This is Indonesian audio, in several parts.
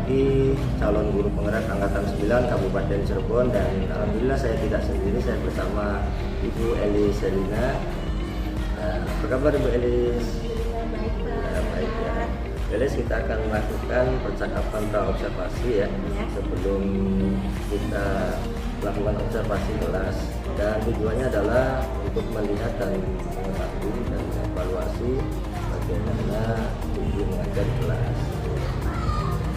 lagi calon guru penggerak angkatan 9 Kabupaten Cirebon, dan alhamdulillah saya tidak sendiri, saya bersama Ibu Elis Selina. Apa kabar Ibu Elis? Baik ya. Elis, kita akan melakukan percakapan praobservasi ya sebelum kita melakukan observasi kelas, dan tujuannya adalah untuk melihat dan mengetahui dan evaluasi bagaimana ibu mengajar di kelas.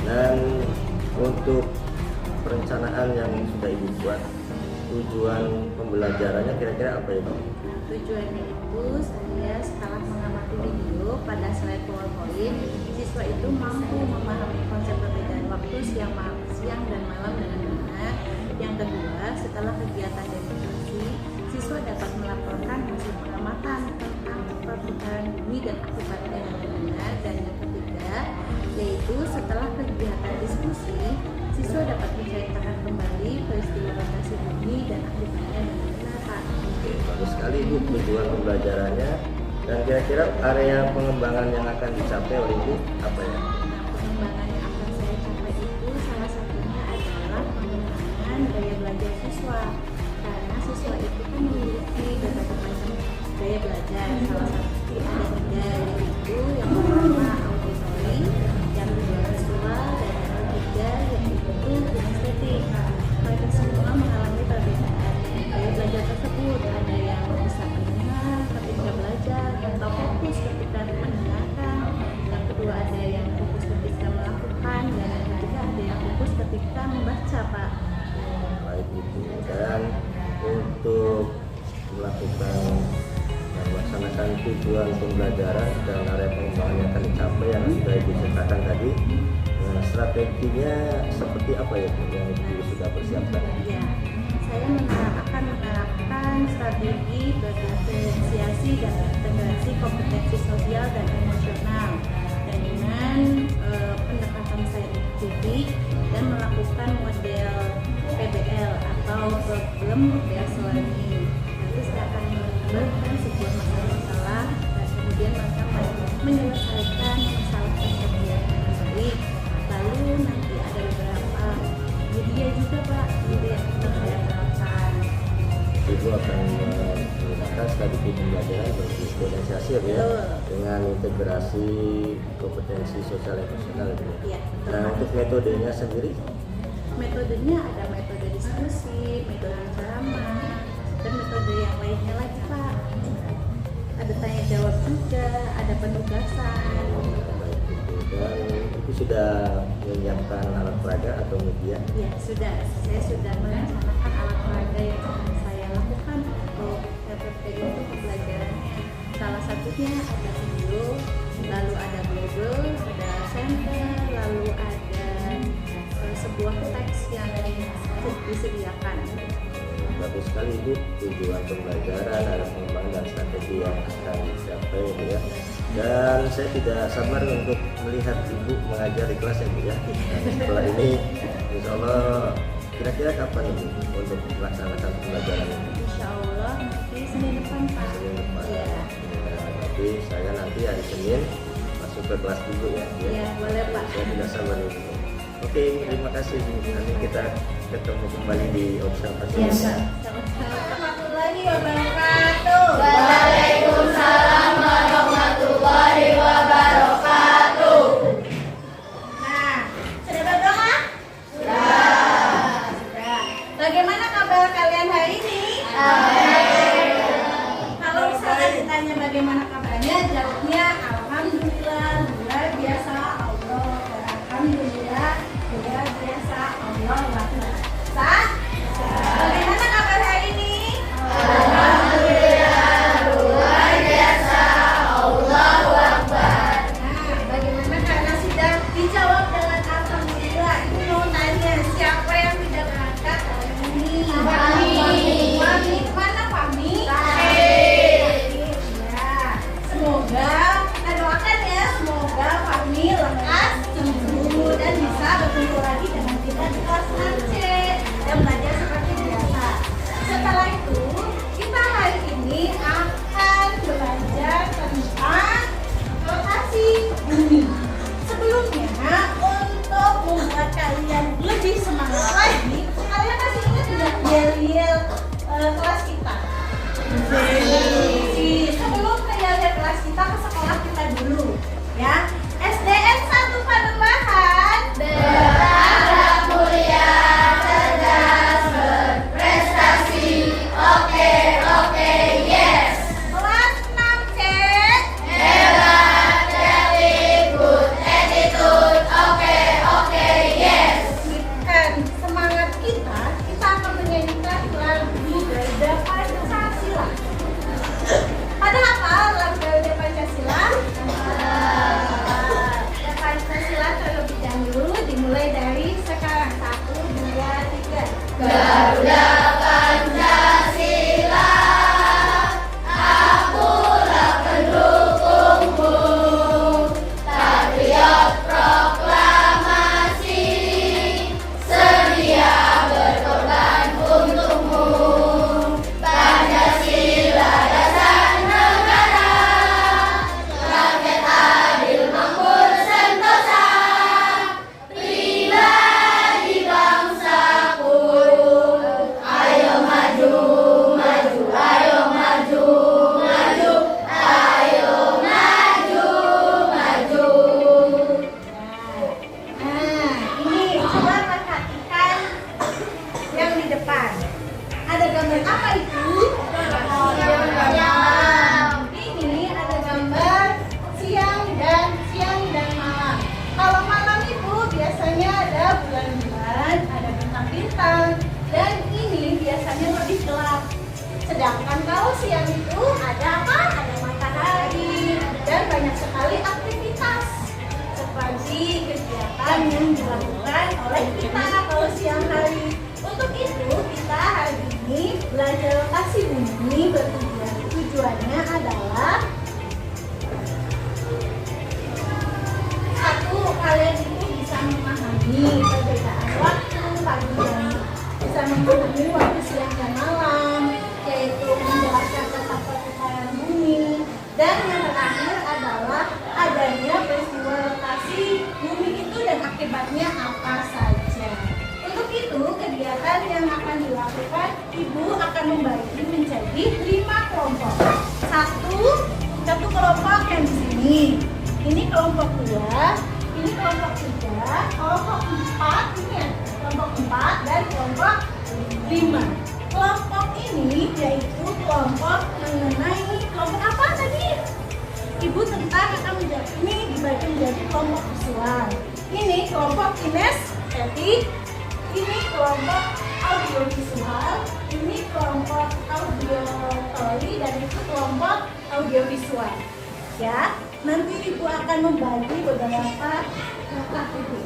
Dan untuk perencanaan yang sudah ibu buat, tujuan pembelajarannya kira-kira apa ya Bu? Tujuannya itu saya setelah mengamati video pada slide PowerPoint, siswa itu mampu memahami konsep perbedaan waktu siang dan malam dengan benar. Yang kedua, setelah kegiatan demonstrasi, siswa dapat melaporkan hasil pengamatan tentang perputaran bumi dan akibatnya dengan benar. Dan yang ketiga, yaitu setelah kegiatan diskusi, siswa dapat menceritakan kembali peristiwa rotasi bumi dan akibatnya dengan benar, Pak. Oke, bagus sekali Bu tujuan pembelajarannya. Dan kira-kira area pengembangan yang akan dicapai oleh Ibu apa ya? Pengembangan yang akan saya capai itu salah satunya adalah pengembangan gaya belajar siswa. Karena siswa itu kan memiliki berbagai macam gaya belajar. Salah satu ada 3, yaitu yang pertama auditori, yang kedua visual, dan yang ketiga yaitu kinestetik. Mereka semua mengalami perbedaan gaya belajar tersebut. Ada yang bisa mendengar ketika belajar atau fokus ketika mendengarkan. Yang kedua ada yang fokus ketika melakukan, dan yang ketiga ada yang fokus ketika membaca, Pak. Baik Ibu, dan untuk melakukan dan melaksanakan tujuan pembelajaran dan area pengembangan yang akan dicapai yang sudah Ibu ceritakan tadi, strateginya seperti apa ya Bu yang Ibu sudah persiapkan? Ya, saya akan menerapkan strategi berdiferensiasi dan integrasi kompetensi sosial dan emosional dengan pendekatan saintifik dan melakukan model PBL atau problem based learning. Nanti saya akan memberikan sebuah masalah dan kemudian mereka menyelesaikan masalah tersebut dengan baik. Lalu nanti ada beberapa media juga, Pak, media yang saya terapkan. Ibu akan menggunakan strategi pembelajaran berdiferensiasi ya, dengan integrasi kompetensi sosial emosional ya. Nah, untuk metodenya sendiri? Metodenya ada metode diskusi, metode ceramah, dan metode yang lainnya lagi, Pak. Ada tanya jawab juga, ada penugasan. Dan itu sudah menyiapkan alat peraga atau media? Ya, sudah. Saya sudah merencanakan alat peraga yang akan saya lakukan untuk PPP itu pembelajarannya. Salah satunya ada video, lalu ada Google, ada center, lalu ada sebuah teks yang disediakan. Bagus sekali Bu, tujuan pembelajaran, ada pengembangan dan strategi yang akan dicapai ya. Dan saya tidak sabar untuk melihat Ibu mengajar di kelas ya Bu ya. Dan setelah ini insya Allah kira-kira kapan Ibu untuk melaksanakan pembelajaran ini? Insya Allah nanti Senin depan, Pak. Senin depan. Ya. Ya, berarti saya nanti hari Senin masuk ke kelas dulu ya. Ya, boleh Pak. Saya tidak sabar Ibu. Oke, terima kasih Bu. Nanti kita ketemu kembali di observasi. Ya, Pak. Warahmatullahi wabarakatuh. Waalaikumsalam warahmatullahi wabarakatuh. Nah, sudah berdoa? Sudah. Bagaimana kabar kalian hari ini? Kalau misalnya ditanya bagaimana kabarnya, jawabnya alhamdulillah, luar biasa Allah. Alhamdulillah, luar biasa Allah. Sah? Bagaimana kabar hari ini? Alhamdulillah, luar biasa, Allahu Akbar. Nah, bagaimana karena sudah dijawab dengan alhamdulillah, itu mau tanya siapa yang tidak berangkat hari ini? Mami. Mami, mana Garuda Pancasila, akulah pendukungmu, patriot proklamasi, sedia berkorban untukmu. Pancasila dasar negara, rakyat adil makmur sentosa, pribadi bangsaku. Ayo maju, maju, ayo maju, maju, ayo maju, maju. Nah, ini coba perhatikan yang di depan. Ada gambar apa itu? Ini ada gambar siang dan malam. Kalau malam itu biasanya ada bulan-bulan, ada bintang-bintang, dan ini biasanya lebih gelap. Sedangkan kalau siang itu ada apa? Ada matahari dan banyak sekali aktivitas seperti kegiatan yang dilakukan oleh kita kalau siang hari. Untuk itu kita hari ini belajar lokasi bumi tujuannya adalah satu, kalian itu bisa memahami perbedaan waktu pagi dan bisa memahami waktu siang dan malam, yaitu menjelaskan tentang perputaran bumi. Dan yang terakhir adalah adanya peristiwa rotasi bumi itu dan akibatnya apa saja. Untuk itu kegiatan yang akan dilakukan, Ibu akan membagi menjadi 5 kelompok. Satu kelompok yang di sini. Ini kelompok 2, ini kelompok 3, kelompok 4, ini ya, kelompok 4 dan kelompok 5. Kelompok ini yaitu kelompok mengenai kelompok apa tadi? Ibu tentang akan menjadi ini dibagi menjadi kelompok visual. Ini kelompok kinestetik, ini kelompok audiovisual, ini kelompok auditory dan itu kelompok audiovisual. Ya, nanti Ibu akan membagi beberapa langkah Ibu.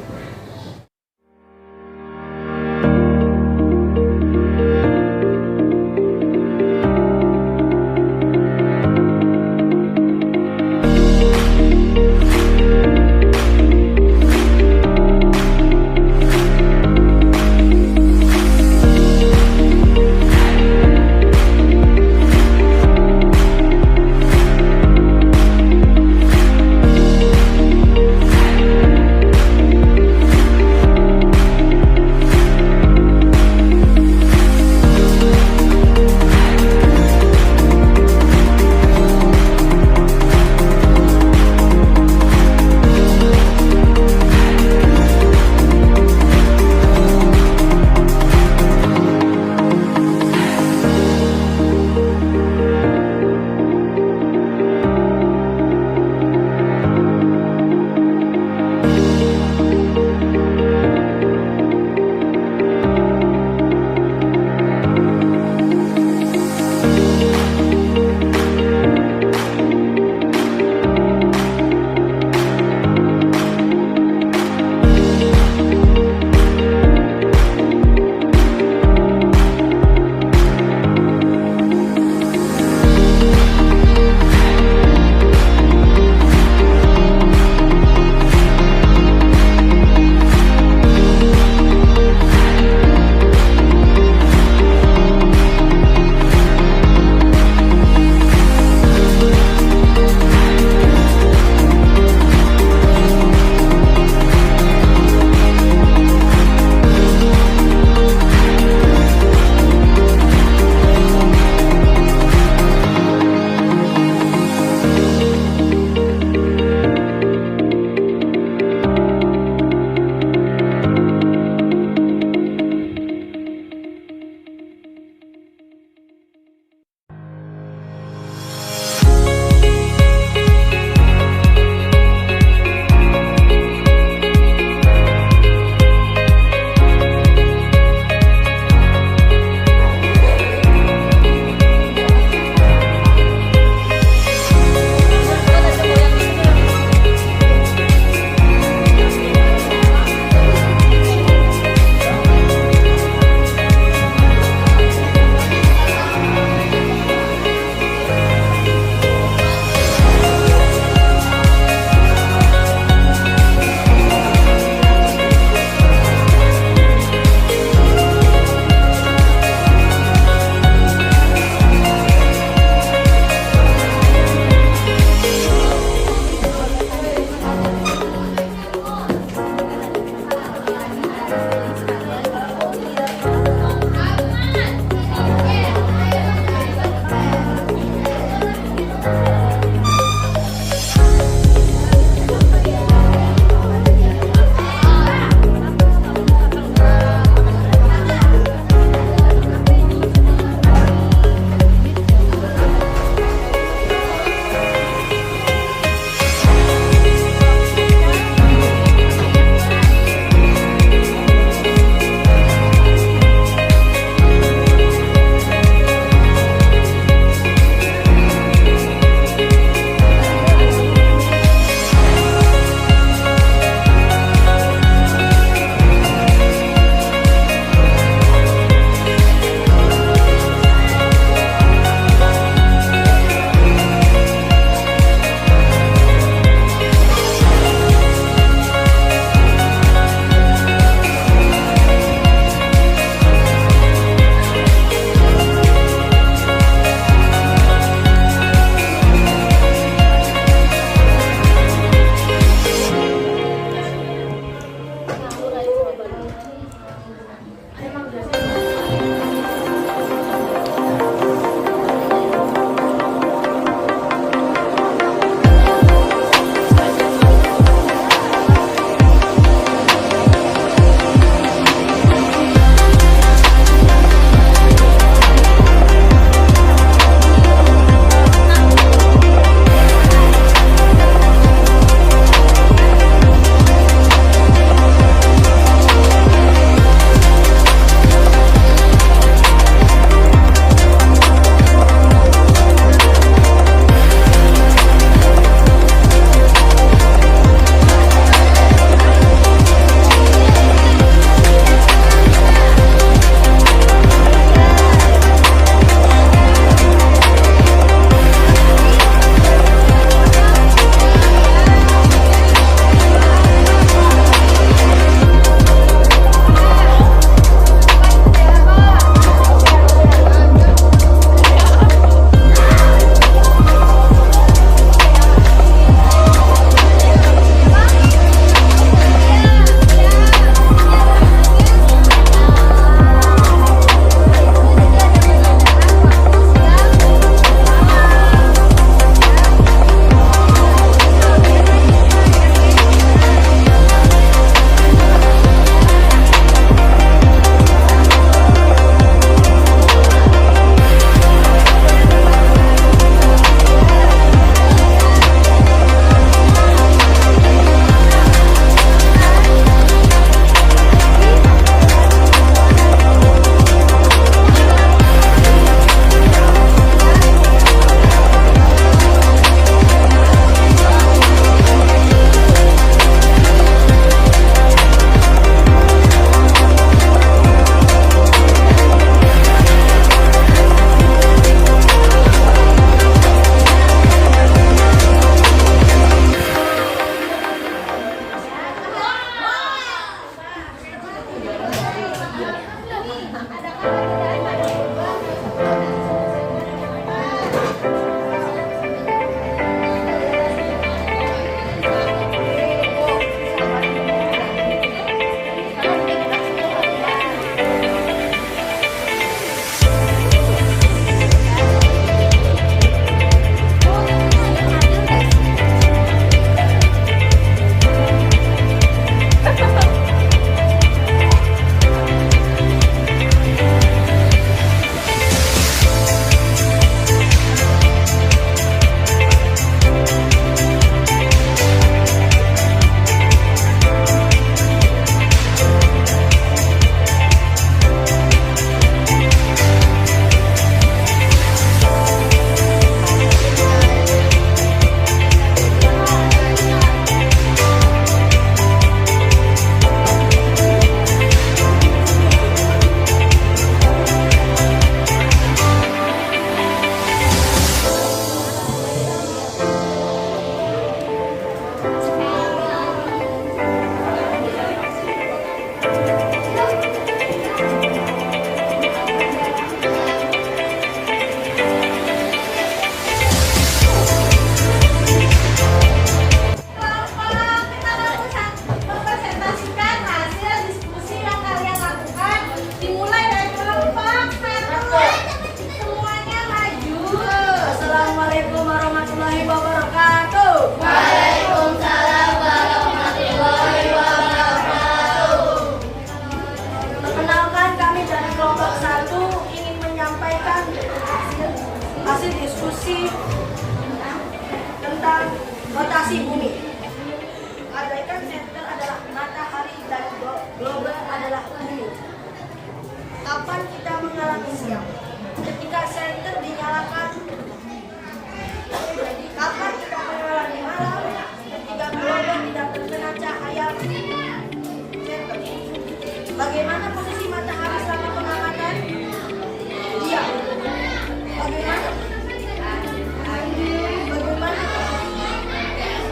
hasil diskusi tentang rotasi bumi. Andaikan senter adalah matahari dan global adalah bumi. Kapan kita mengalami siang? Ketika senter dinyalakan. Kapan kita mengalami malam? Ketika global tidak terkena cahaya senter. Bagaimana posisi matahari selama pengamatan? Diam.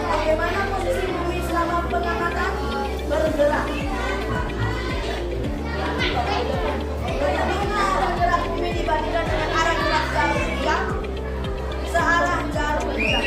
Bagaimana posisi bumi selama pengamatan? Bergerak. Bagaimana arah gerak bumi dibandingkan dengan arah gerak jarum dia? Searah jarum dia.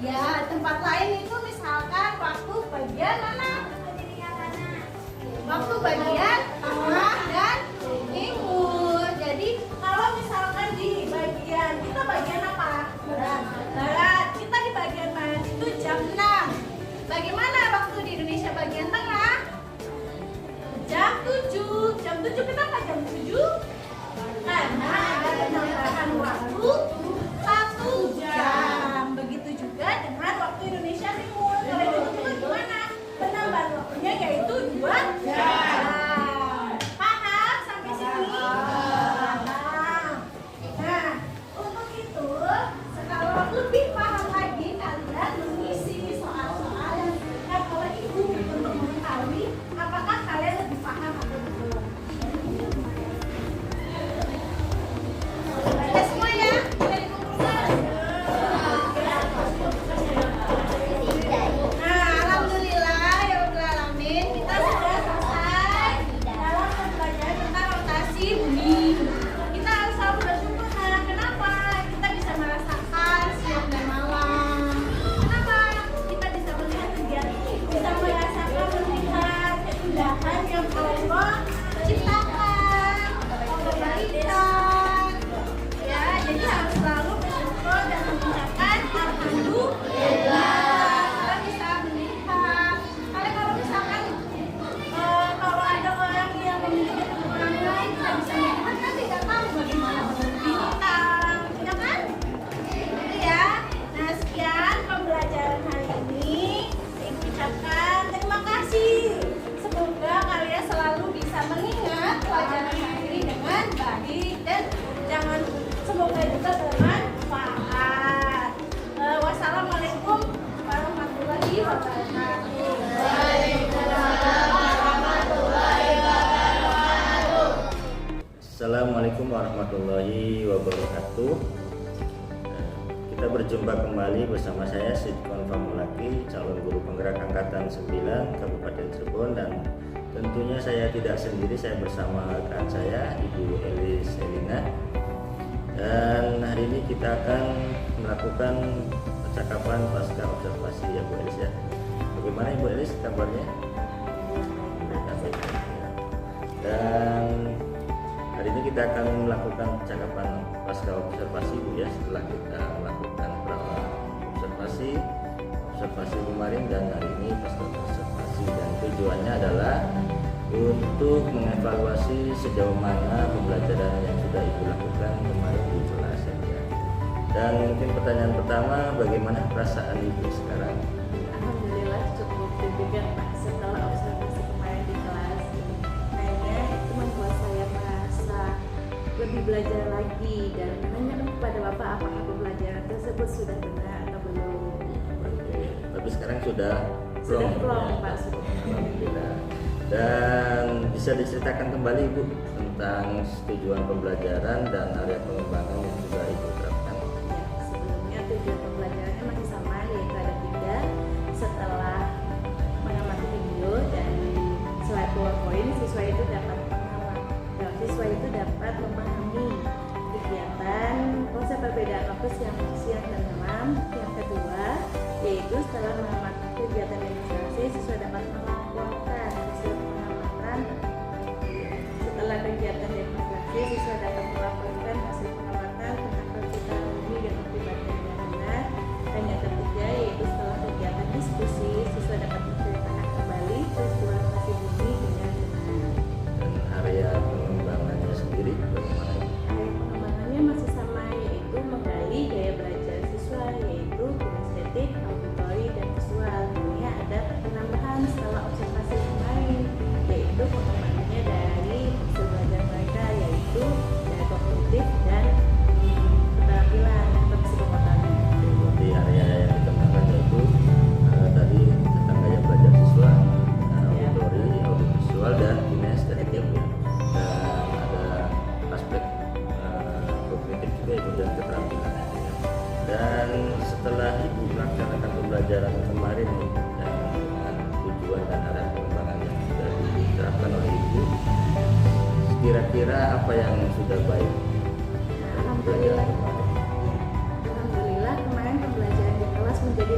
Ya, tempat lain itu misalkan waktu bagian mana? Waktu bagian tengah dan timur. Jadi kalau misalkan di bagian kita bagian apa? Barat. Kita di bagian mana? Itu jam 6. Bagaimana waktu di Indonesia bagian tengah? Jam 7. Jam 7 kenapa jam 7? Karena ada penambahan waktu 1 jam. Begitu juga dengan waktu Indonesia Timur. Kalau itu gimana? Penambahan waktunya yaitu 2 jam. Paham sampai sini? Paham. Nah, untuk itu kalau lebih paham lagi kalian mengisi soal-soal yang diberikan oleh ibu untuk mengetahui apakah kalian lebih paham atau belum. Oke semuanya, sudah dikumpulkan. Nah, alhamdulillah ya Rabbil alamin, kita sudah selesai dalam pembelajaran tentang rotasi bumi. Kita harus selalu bersyukur. Nah, kenapa? Kita bisa merasakan siang dan malam. Kenapa? Kita bisa melihat kegiatan, bisa merasakan melihat keindahan yang Allah ciptakan, Allah berikan. Ya, jadi harus selalu bersyukur dan mengucapkan alhamdulillah. Kita bisa melihat. Kalian kalau misalkan kalau ada orang yang memiliki orang lain, kita bisa melihat kan tidak tahu bagaimana bintang, ya kan? Gitu ya. Nah, sekian pembelajaran hari ini. Saya ucapkan terima kasih. Semoga kalian selalu bisa mengingat pelajaran hari ini dengan baik dan semoga juga bermanfaat. Wassalamualaikum warahmatullahi wabarakatuh. Assalamualaikum warahmatullahi wabarakatuh. Kita berjumpa kembali bersama saya Sidkon Famulaki, calon guru penggerak angkatan 9 Kabupaten Cirebon, dan tentunya saya tidak sendiri, saya bersama rekan saya Ibu Elis Elina. Dan hari ini kita akan melakukan percakapan pasca observasi ya Bu Elis ya. Bagaimana Ibu Elis kabarnya? Dan hari ini kita akan melakukan percakapan pasca observasi Bu ya, setelah kita melakukan beberapa observasi kemarin dan hari ini pasca observasi, dan tujuannya adalah untuk mengevaluasi sejauh mana pembelajaran yang sudah Ibu lakukan kemarin di kelas ya. Dan mungkin pertanyaan pertama, bagaimana perasaan Ibu sekarang? Alhamdulillah cukup deg-degan Pak setelah observasi kemarin di kelas. Kayaknya itu membuat saya merasa lebih belajar lagi dan menanyakan kepada Bapak apakah pembelajaran tersebut sudah benar atau belum. Oke, tapi sekarang sudah Plong Pak, sudah. Alhamdulillah. Dan bisa diceritakan kembali Ibu tentang tujuan pembelajaran dan area pengembangan yang sudah Ibu terapkan? Ya, sebelumnya tujuan pembelajarannya masih sama, yaitu ada 3. Setelah mengamati video dan slide PowerPoint, siswa itu dapat memahami kegiatan konsep perbedaan waktu siang dan malam. Yang kedua, yaitu setelah mengamati kegiatan demonstrasi, siswa dapat melaporkan hasil pengamatan. Setelah kegiatan demonstrasi, siswa dapat melaporkan hasil pengamatan tentang perputaran bumi dan akibatnya yang benar. Dan yang ketiga, yaitu setelah kegiatan diskusi, siswa dapat menceritakan kembali peristiwa rotasi bumi dengan benar. Dan area pengembangannya sendiri bagaimana? Area pengembangannya masih sama, yaitu menggali gaya belajar siswa, yaitu kinestetik, auditori, dan visual. Ini ada penambahan setelah observasi kemarin, yaitu pengembangannya dari hasil belajar mereka, yaitu dari kognitif dan keterampilan atau psikomotorik. Di area yang dikembangkan yaitu tadi tentang gaya belajar siswa, auditori, audiovisual, dan kinestetik ya Bu. Dan ada aspek kognitif juga Ibu dan keterampilan ya. Dan setelah Ibu melaksanakan pembelajaran kemarin nih, dan dengan tujuan dan arah pengembangan yang sudah diterapkan oleh Ibu, kira-kira apa yang sudah baik? Alhamdulillah kemarin pembelajaran di kelas menjadi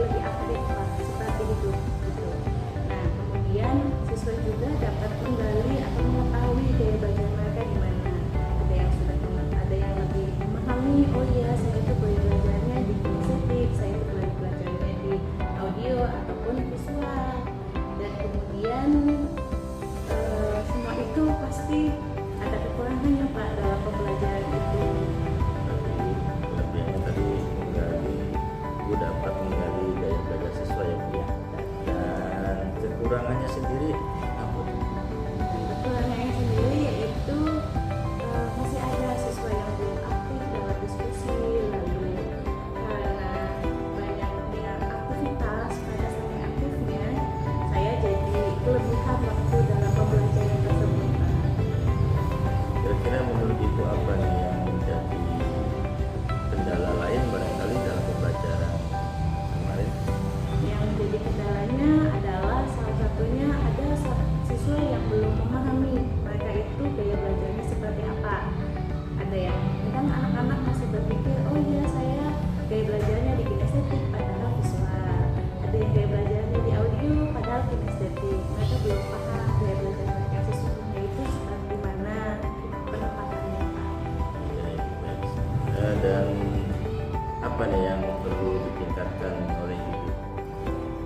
apa nih yang perlu ditingkatkan oleh Ibu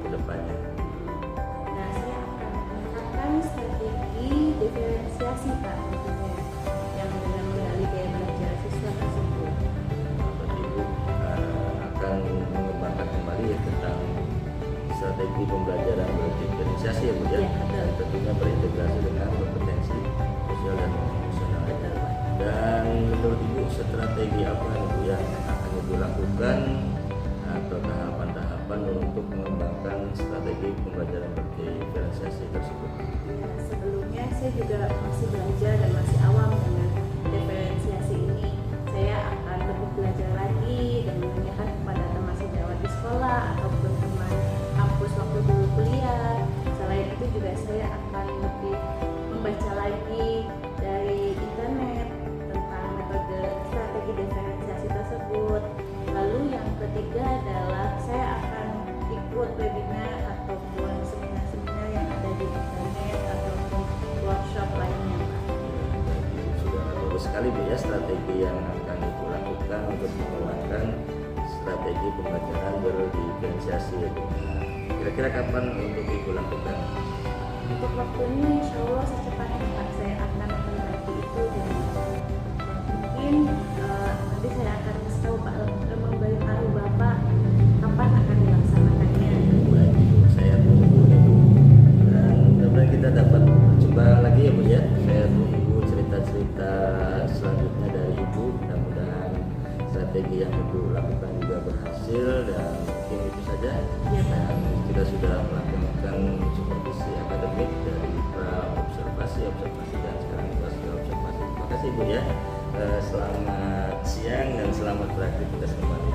ke depannya? Nah, saya akan menetapkan strategi diferensiasi Pak tentunya yang dengan menggali daya belajar siswa tersebut. Berarti Ibu akan mengembangkan kembali ya tentang strategi pembelajaran berdiferensiasi ya Bu ya, Iya, betul. dan tentunya berintegrasi dengan kompetensi sosial dan emosional. Betul Pak. Dan menurut Ibu strategi apa nih Bu yang akan Ibu lakukan atau tahapan-tahapan untuk mengembangkan strategi pembelajaran berdiferensiasi tersebut? Ya, sebelumnya saya juga masih belajar dan masih awam dengan diferensiasi ini. Saya akan lebih belajar lagi dan menanyakan kepada teman sejawat di sekolah ataupun teman kampus waktu dulu kuliah. Selain itu juga saya akan lebih membaca lagi dari internet tentang metode strategi diferensiasi tersebut. Lalu yang ketiga adalah saya akan ikut webinar ataupun seminar-seminar yang ada di internet ataupun workshop lainnya Pak. Sudah bagus sekali Bu ya strategi yang akan Ibu lakukan untuk mengembangkan strategi pembelajaran berdiferensiasi ya Bu. Nah, kira-kira kapan untuk Ibu lakukan? Untuk waktunya insya Allah secepatnya Pak, saya akan membagi itu dan mungkin nanti saya akan kasih tahu Pak memberitahu Bapak kapan akan dilaksanakannya. Baik Bu, saya tunggu nih Bu. Dan mudah-mudahan kita dapat berjumpa lagi ya Bu ya. Saya tunggu cerita-cerita selanjutnya dari Ibu. Mudah-mudahan strategi yang Ibu lakukan juga berhasil dan mungkin itu saja. Ya, Pak. Dan kita sudah melakukan supervisi akademik dari observasi dan sekarang kita sudah observasi. Terima kasih Bu ya. Selamat siang dan selamat beraktivitas kembali.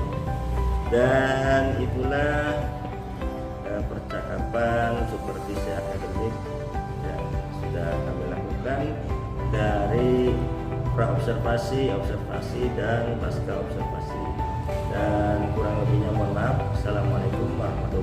Dan itulah percakapan supervisi akademik yang sudah kami lakukan dari pra-observasi, observasi, dan pasca observasi. Dan kurang lebihnya mohon maaf. Assalamualaikum warahmatullahi wabarakatuh.